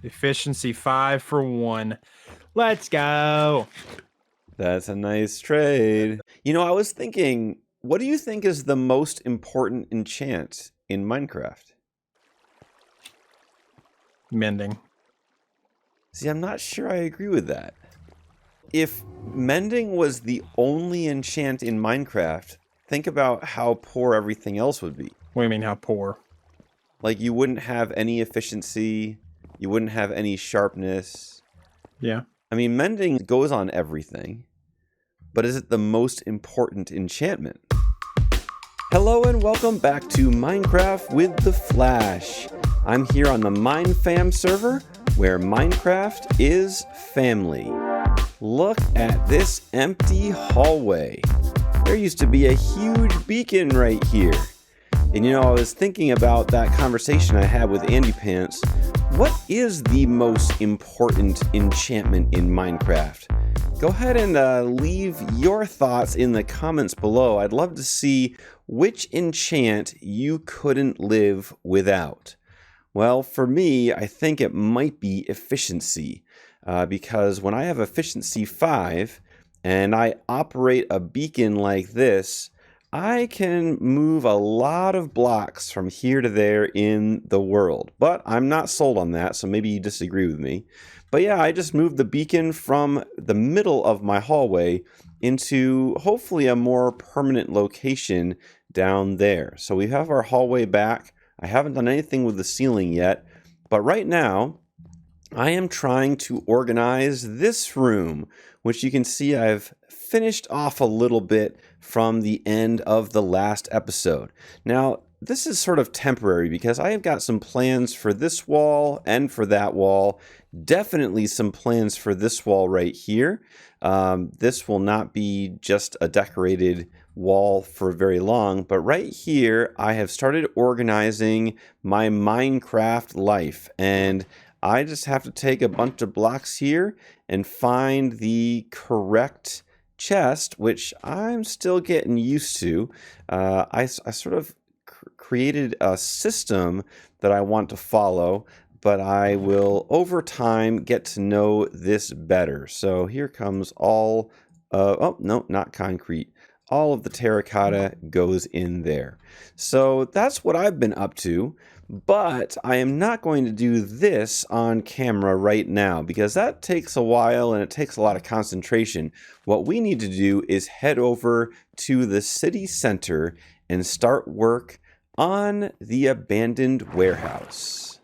Efficiency 5 for 1. Let's go. That's a nice trade. You know, I was thinking, what do you think is the most important enchant in Minecraft? Mending. See, I'm not sure I agree with that. If mending was the only enchant in Minecraft, think about how poor everything else would be. What do you mean, how poor? Like, you wouldn't have any efficiency, you wouldn't have any sharpness. Yeah. I mean, mending goes on everything, but is it the most important enchantment? Hello and welcome back to Minecraft with TheFlash. I'm here on the MineFam server, where Minecraft is family. Look at this empty hallway. There used to be a huge beacon right here. And you know, I was thinking about that conversation I had with Andy Pants. What is the most important enchantment in Minecraft? Go ahead and leave your thoughts in the comments below. I'd love to see which enchant you couldn't live without. Well, for me, I think it might be efficiency. Because when I have efficiency 5 and I operate a beacon like this, I can move a lot of blocks from here to there in the world. But I'm not sold on that, so maybe you disagree with me. But yeah, I just moved the beacon from the middle of my hallway into hopefully a more permanent location down there. So we have our hallway back. I haven't done anything with the ceiling yet, but right now I am trying to organize this room, which you can see I've finished off a little bit from the end of the last episode. Now, this is sort of temporary because I have got some plans for this wall and for that wall. Definitely some plans for this wall right here. This will not be just a decorated wall for very long, but right here I have started organizing my Minecraft life, and I just have to take a bunch of blocks here and find the correct chest, which I'm still getting used to. I sort of created a system that I want to follow, but I will over time get to know this better. So here comes all, oh no, not concrete. All of the terracotta goes in there. So that's what I've been up to. But I am not going to do this on camera right now because that takes a while and it takes a lot of concentration. What we need to do is head over to the city center and start work on the abandoned warehouse.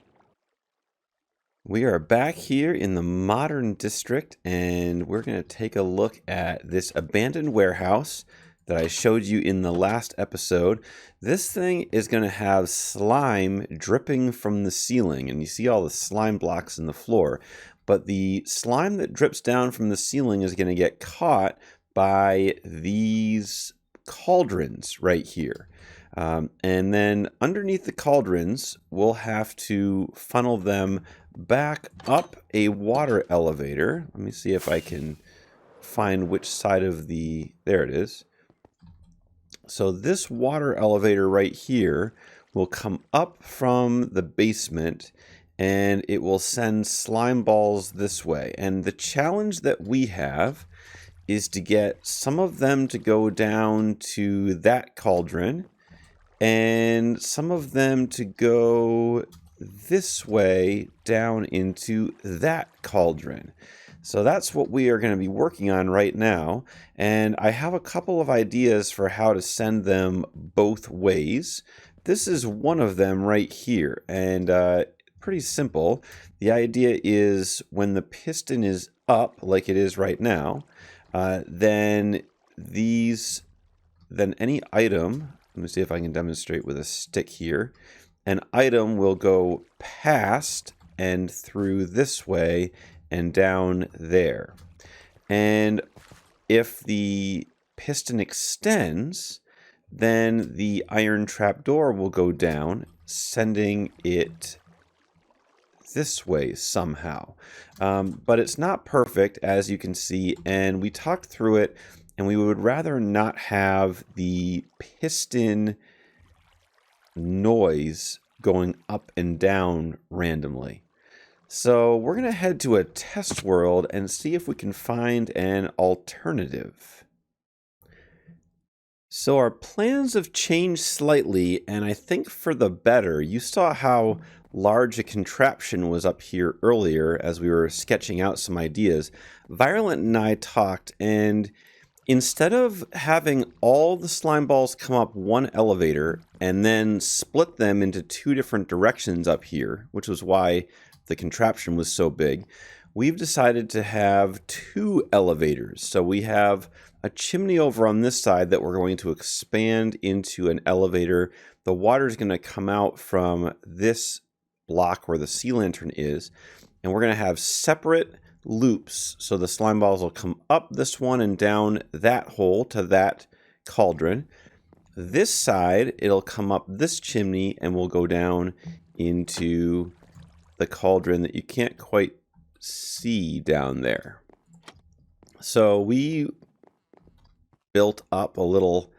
We are back here in the modern district and we're going to take a look at this abandoned warehouse that I showed you in the last episode. This thing is going to have slime dripping from the ceiling, and you see all the slime blocks in the floor, but the slime that drips down from the ceiling is going to get caught by these cauldrons right here. And then underneath the cauldrons, we'll have to funnel them back up a water elevator. Let me see if I can find which side of the... There it is. So this water elevator right here will come up from the basement and it will send slime balls this way. And the challenge that we have is to get some of them to go down to that cauldron and some of them to go this way down into that cauldron. So that's what we are going to be working on right now. And I have a couple of ideas for how to send them both ways. This is one of them right here. And pretty simple. The idea is when the piston is up, like it is right now, then any item, let me see if I can demonstrate with a stick here. An item will go past and through this way and down there. And if the piston extends, then the iron trapdoor will go down, sending it this way somehow. But it's not perfect, as you can see, and we talked through it, and we would rather not have the piston noise going up and down randomly. So we're going to head to a test world and see if we can find an alternative. So our plans have changed slightly, and I think for the better. You saw how large a contraption was up here earlier as we were sketching out some ideas. Virulent and I talked, and instead of having all the slime balls come up one elevator and then split them into two different directions up here, which was why the contraption was so big, we've decided to have two elevators. So we have a chimney over on this side that we're going to expand into an elevator. The water is going to come out from this block where the sea lantern is, and we're going to have separate loops. So the slime balls will come up this one and down that hole to that cauldron. This side, it'll come up this chimney and will go down into the cauldron that you can't quite see down there. So we built up a little,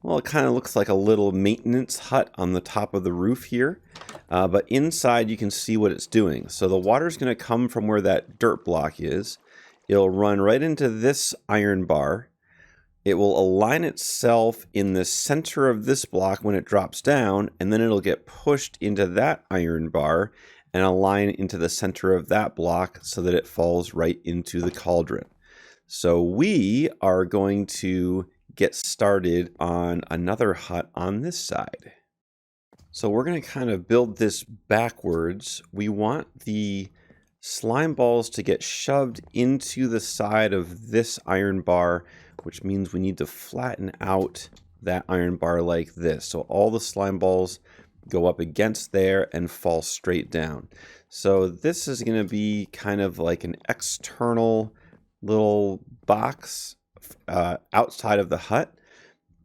well, it kind of looks like a little maintenance hut on the top of the roof here. But inside you can see what it's doing. So the water's going to come from where that dirt block is. It'll run right into this iron bar. It will align itself in the center of this block when it drops down, and then it'll get pushed into that iron bar and align into the center of that block so that it falls right into the cauldron. So we are going to get started on another hut on this side. So we're going to kind of build this backwards. We want the slime balls to get shoved into the side of this iron bar, which means we need to flatten out that iron bar like this. So all the slime balls go up against there and fall straight down. So this is going to be kind of like an external little box outside of the hut.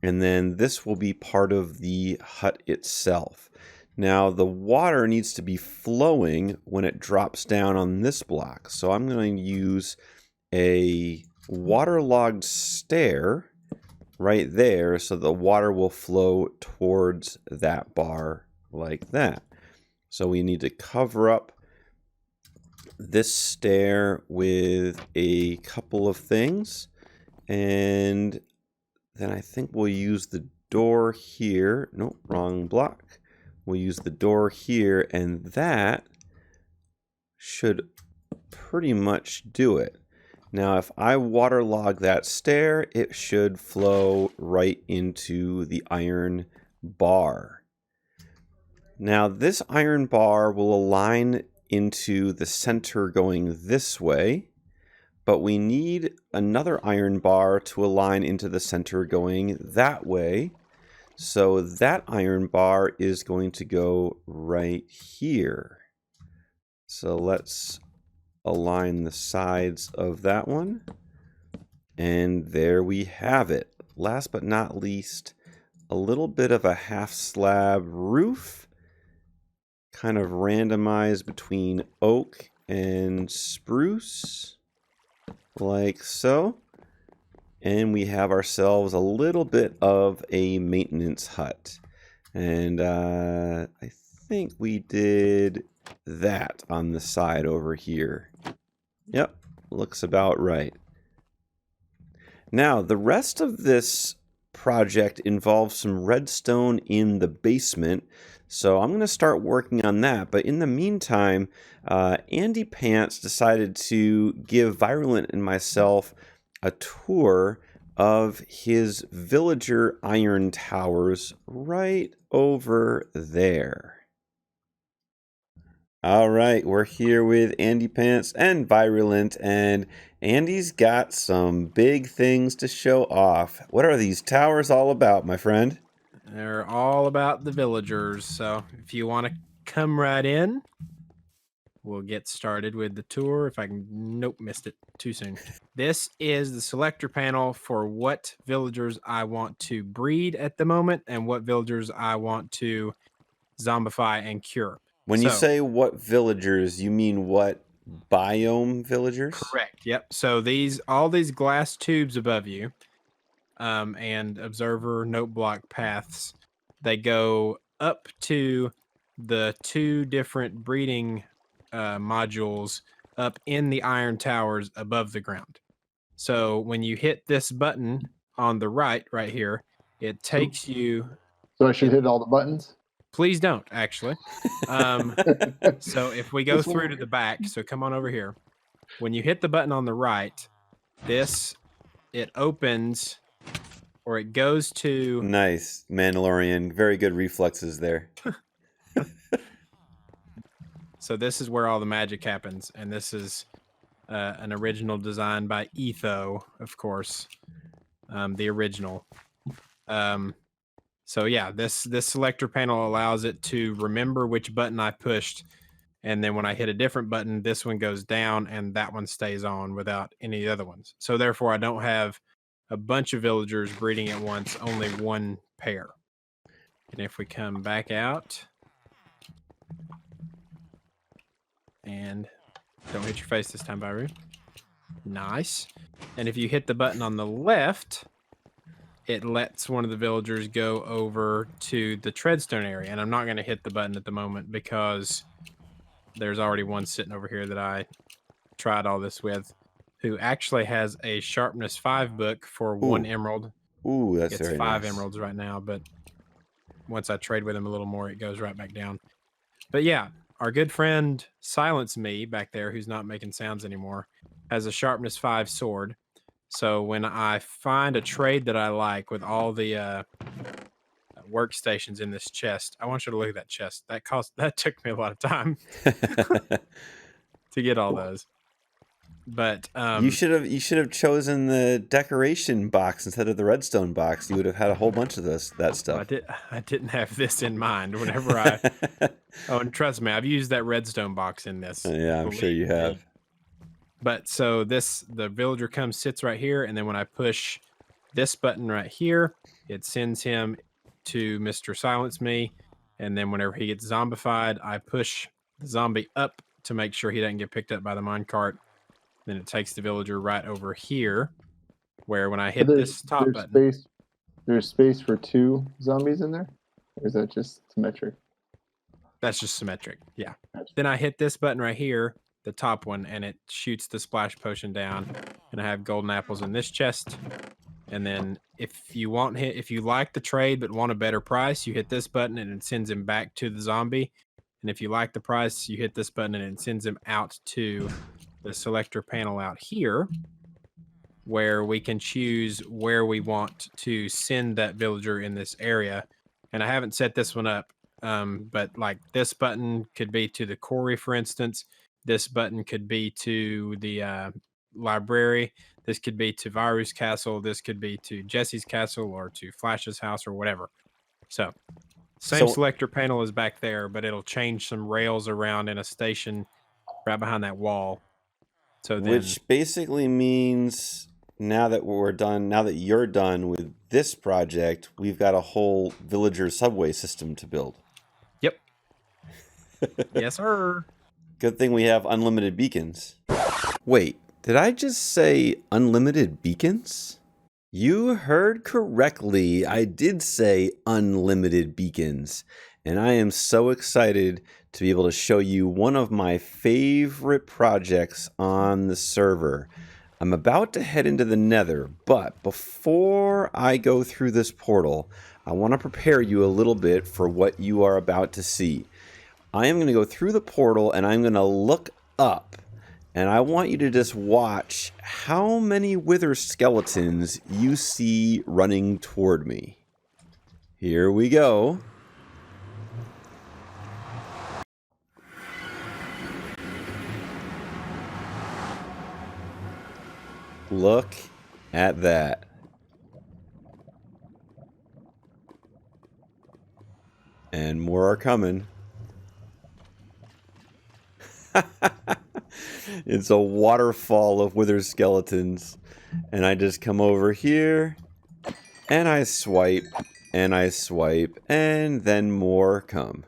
And then this will be part of the hut itself. Now the water needs to be flowing when it drops down on this block. So I'm going to use a waterlogged stair right there so the water will flow towards that bar like that. So we need to cover up this stair with a couple of things, and then I think we'll use the door here. Nope, wrong block. We'll use the door here, and that should pretty much do it. Now, if I waterlog that stair, it should flow right into the iron bar. Now, this iron bar will align into the center going this way, but we need another iron bar to align into the center going that way. So that iron bar is going to go right here. So let's align the sides of that one. And there we have it. Last but not least, a little bit of a half slab roof, kind of randomized between oak and spruce, like so. And we have ourselves a little bit of a maintenance hut. And I think we did that on the side over here. Yep, looks about right. Now, the rest of this project involves some redstone in the basement, so I'm going to start working on that. But in the meantime, Andy Pants decided to give Virulent and myself a tour of his villager iron towers right over there. All right, we're here with Andy Pants and Virulent, and Andy's got some big things to show off. What are these towers all about, my friend? They're all about the villagers. So if you want to come right in, we'll get started with the tour. If I can, nope, missed it too soon. This is the selector panel for what villagers I want to breed at the moment and what villagers I want to zombify and cure. When you say what villagers, you mean what biome villagers? Correct. Yep. So all these glass tubes above you, and observer note block paths, they go up to the two different breeding modules up in the iron towers above the ground. So when you hit this button on the right here, it takes you. So I should hit all the buttons? Please don't, actually. So if we go through to the back, so come on over here. When you hit the button on the right, it opens, or it goes to... Nice, Mandalorian. Very good reflexes there. So this is where all the magic happens, and this is an original design by Etho, of course, the original. So yeah, this selector panel allows it to remember which button I pushed, and then when I hit a different button, this one goes down and that one stays on without any of the other ones. So therefore, I don't have a bunch of villagers breeding at once, only one pair. And if we come back out, and don't hit your face this time, Byru. Nice. And if you hit the button on the left, it lets one of the villagers go over to the treadstone area. And I'm not going to hit the button at the moment because there's already one sitting over here that I tried all this with, who actually has a sharpness 5 book for 1 emerald. Ooh, that's it's very 5 nice. emeralds right now, but once I trade with him a little more, it goes right back down. But yeah, our good friend Silence Me back there, who's not making sounds anymore, has a sharpness 5 sword. So when I find a trade that I like with all the workstations in this chest, I want you to look at that chest. That took me a lot of time to get all those. But you should have chosen the decoration box instead of the redstone box. You would have had a whole bunch of that stuff. I didn't have this in mind whenever I. Oh, and trust me, I've used that redstone box in this. Yeah, I'm sure you have. But so the villager comes, sits right here, and then when I push this button right here, it sends him to Mr. Silence Me, and then whenever he gets zombified, I push the zombie up to make sure he doesn't get picked up by the minecart. Then it takes the villager right over here, where when I hit this top button... There's space for 2 zombies in there? Or is that just symmetric? That's just symmetric, yeah. Then I hit this button right here, the top one, and it shoots the splash potion down, and I have golden apples in this chest. And then if you like the trade but want a better price, you hit this button and it sends him back to the zombie. And if you like the price, you hit this button and it sends him out to the selector panel out here, where we can choose where we want to send that villager in this area. And I haven't set this one up, but like this button could be to the quarry, for instance. This button could be to the library. This could be to Viru's castle. This could be to Jesse's castle or to Flash's house or whatever. So same selector panel is back there, but it'll change some rails around in a station right behind that wall. So then, which basically means now that you're done with this project, we've got a whole villager subway system to build. Yep. Yes, sir. Good thing we have unlimited beacons. Wait, did I just say unlimited beacons? You heard correctly. I did say unlimited beacons. And I am so excited to be able to show you one of my favorite projects on the server. I'm about to head into the Nether, but before I go through this portal, I want to prepare you a little bit for what you are about to see. I am going to go through the portal and I'm going to look up, and I want you to just watch how many wither skeletons you see running toward me. Here we go. Look at that. And more are coming. It's a waterfall of wither skeletons. And I just come over here and I swipe and I swipe and then more come.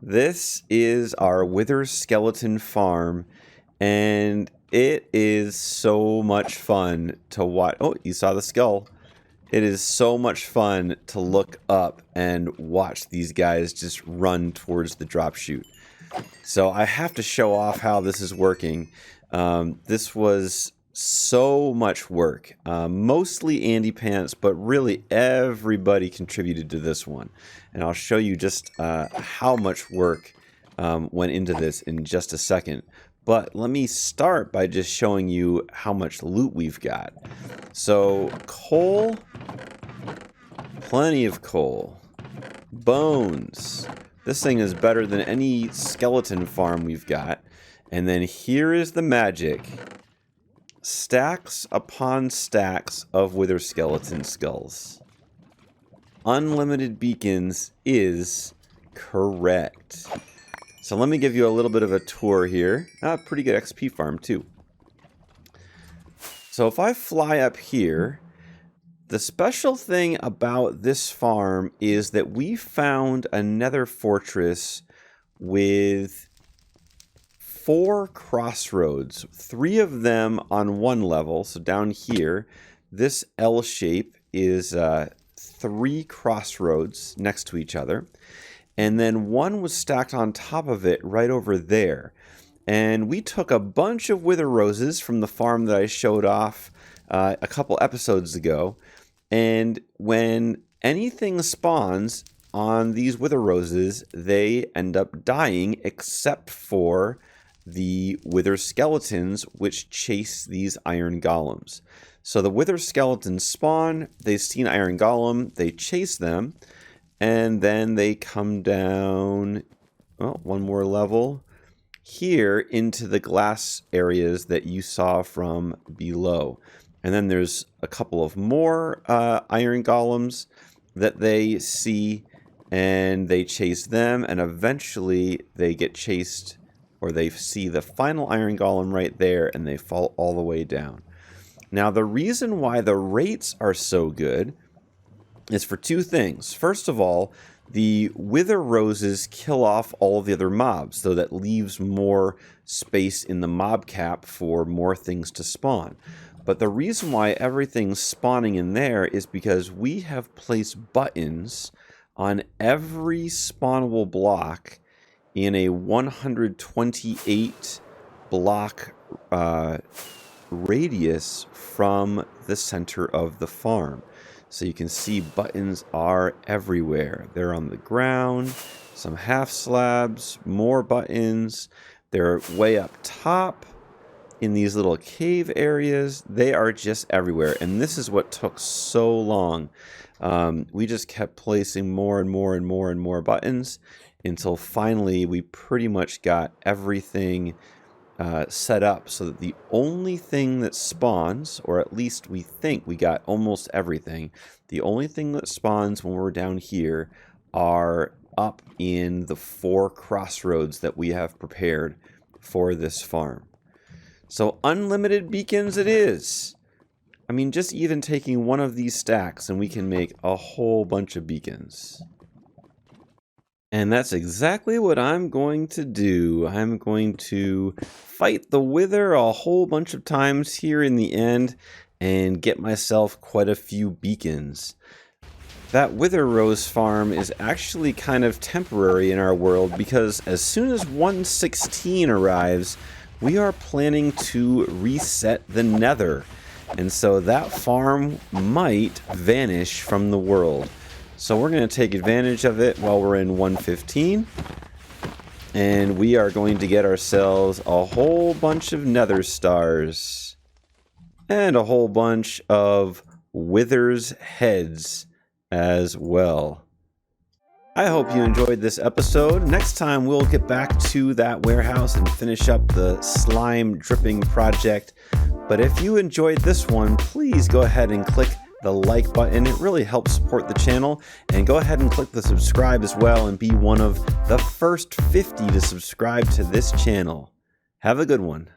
This is our wither skeleton farm, and it is so much fun to watch. Oh, you saw the skull. It is so much fun to look up and watch these guys just run towards the drop chute. So I have to show off how this is working. This was so much work, mostly Andy Pants, but really everybody contributed to this one. And I'll show you just how much work went into this in just a second. But let me start by just showing you how much loot we've got. So coal, plenty of coal. Bones. This thing is better than any skeleton farm we've got. And then here is the magic. Stacks upon stacks of wither skeleton skulls. Unlimited beacons is correct. So let me give you a little bit of a tour here. Pretty good XP farm too. So if I fly up here, the special thing about this farm is that we found a nether fortress with 4 crossroads, 3 of them on one level. So down here, this L shape is 3 crossroads next to each other. And then one was stacked on top of it right over there. And we took a bunch of wither roses from the farm that I showed off a couple episodes ago. And when anything spawns on these wither roses, they end up dying except for the wither skeletons, which chase these iron golems. So the wither skeletons spawn, they see an iron golem, they chase them, and then they come down, one more level, here into the glass areas that you saw from below. And then there's a couple of more iron golems that they see, and they chase them, and eventually they get chased, or they see the final iron golem right there, and they fall all the way down. Now, the reason why the rates are so good is for 2 things. First of all, the wither roses kill off all the other mobs, so that leaves more space in the mob cap for more things to spawn. But the reason why everything's spawning in there is because we have placed buttons on every spawnable block in a 128 block radius from the center of the farm. So you can see buttons are everywhere. They're on the ground, some half slabs, more buttons. They're way up top in these little cave areas. They are just everywhere. And this is what took so long. We just kept placing more and more and more and more buttons until finally we pretty much got everything set up so that the only thing that spawns, or at least we think we got almost everything, the only thing that spawns when we're down here are up in the 4 crossroads that we have prepared for this farm. So unlimited beacons it is. I mean, just even taking one of these stacks and we can make a whole bunch of beacons. And that's exactly what I'm going to do. I'm going to fight the wither a whole bunch of times here in the end and get myself quite a few beacons. That wither rose farm is actually kind of temporary in our world because as soon as 1.16 arrives, we are planning to reset the nether. And so that farm might vanish from the world. So we're going to take advantage of it while we're in 1.15. And we are going to get ourselves a whole bunch of nether stars. And a whole bunch of wither's heads as well. I hope you enjoyed this episode. Next time we'll get back to that warehouse and finish up the slime dripping project. But if you enjoyed this one, please go ahead and click the like button. It really helps support the channel. And go ahead and click the subscribe as well and be one of the first 50 to subscribe to this channel. Have a good one.